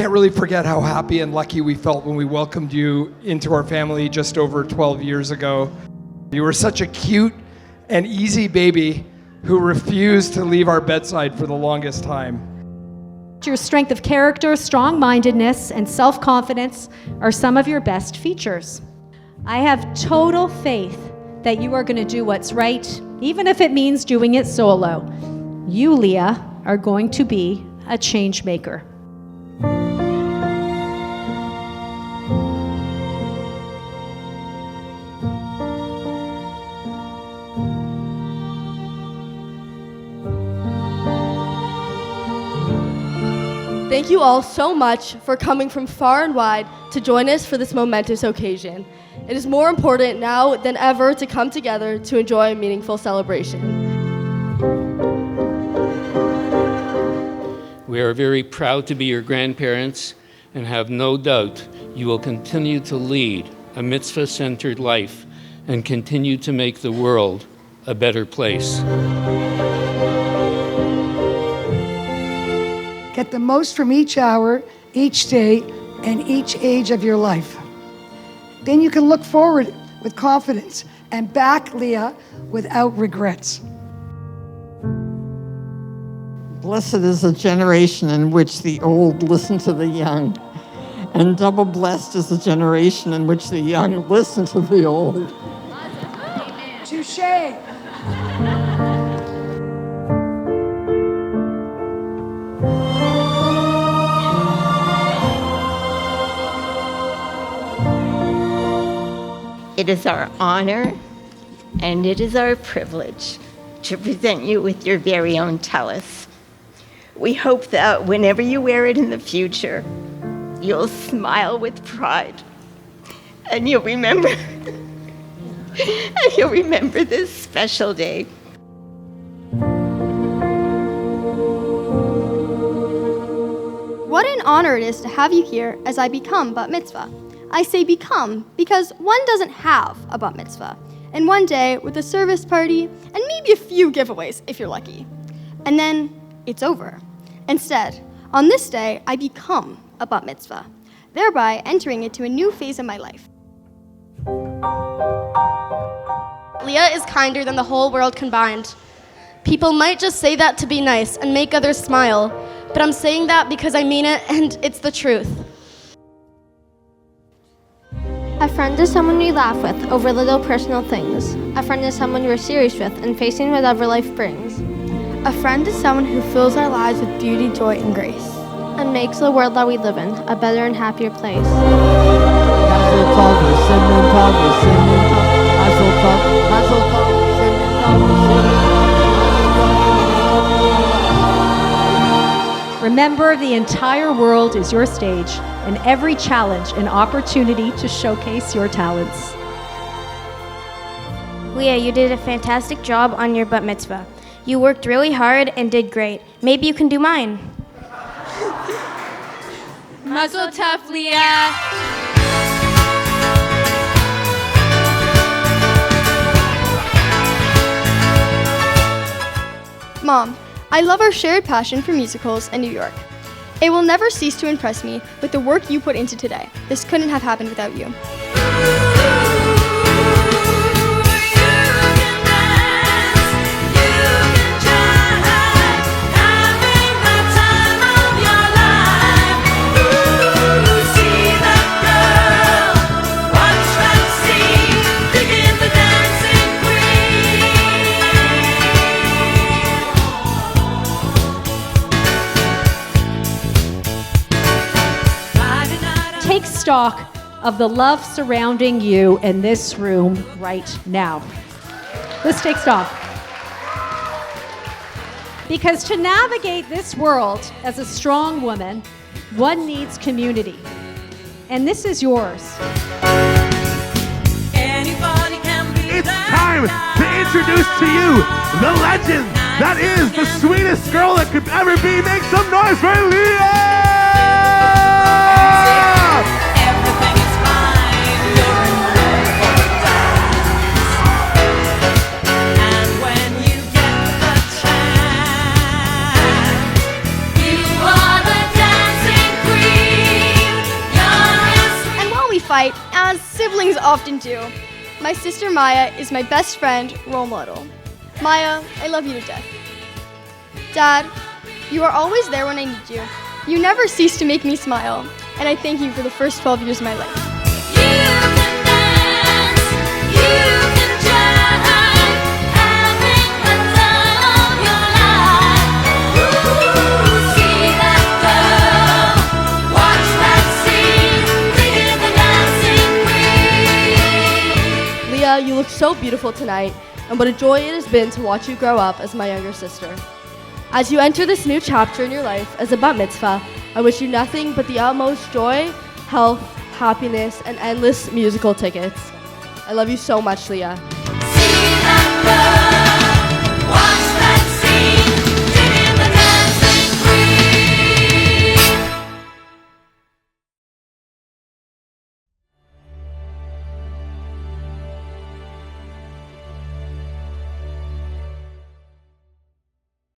can't really forget how happy and lucky we felt when we welcomed you into our family just over 12 years ago. You were such a cute and easy baby who refused to leave our bedside for the longest time. Your strength of character, strong-mindedness, and self-confidence are some of your best features. I have total faith that you are going to do what's right, even if it means doing it solo. You, Leah, are going to be a change maker. Thank you all so much for coming from far and wide to join us for this momentous occasion. It is more important now than ever to come together to enjoy a meaningful celebration. We are very proud to be your grandparents and have no doubt you will continue to lead a mitzvah-centered life and continue to make the world a better place. Get the most from each hour, each day, and each age of your life. Then you can look forward with confidence and back Leah without regrets. Blessed is the generation in which the old listen to the young, and double blessed is the generation in which the young listen to the old. Touché. It is our honor and it is our privilege to present you with your very own tallis. We hope that whenever you wear it in the future, you'll smile with pride and you'll remember this special day. What an honor it is to have you here as I become Bat Mitzvah. I say become because one doesn't have a Bat Mitzvah. And one day with a service party and maybe a few giveaways if you're lucky. And then it's over. Instead, on this day, I become a Bat Mitzvah, thereby entering into a new phase of my life. Leah is kinder than the whole world combined. People might just say that to be nice and make others smile, but I'm saying that because I mean it and it's the truth. A friend is someone you laugh with over little personal things. A friend is someone you're serious with and facing whatever life brings. A friend is someone who fills our lives with beauty, joy, and grace. And makes the world that we live in a better and happier place. Remember, the entire world is your stage, and every challenge an opportunity to showcase your talents. Leah, you did a fantastic job on your Bat Mitzvah. You worked really hard and did great. Maybe you can do mine. Mazel tov, Leah! Mom, I love our shared passion for musicals in New York. It will never cease to impress me with the work you put into today. This couldn't have happened without you. Take stock of the love surrounding you in this room right now. Let's take stock. Because to navigate this world as a strong woman, one needs community. And this is yours. It's time to introduce to you the legend that is the sweetest girl that could ever be. Make some noise for Leah! You are the dancing queen. fight, as siblings often do. My sister Maya is my best friend, role model. Maya, I love you to death. Dad, you are always there when I need you. You never cease to make me smile, and I thank you for the first 12 years of my life. Leah, you look so beautiful tonight, and what a joy it has been to watch you grow up as my younger sister. As you enter this new chapter in your life as a bat mitzvah, I wish you nothing but the utmost joy, health, happiness, and endless musical tickets. I love you so much, Leah.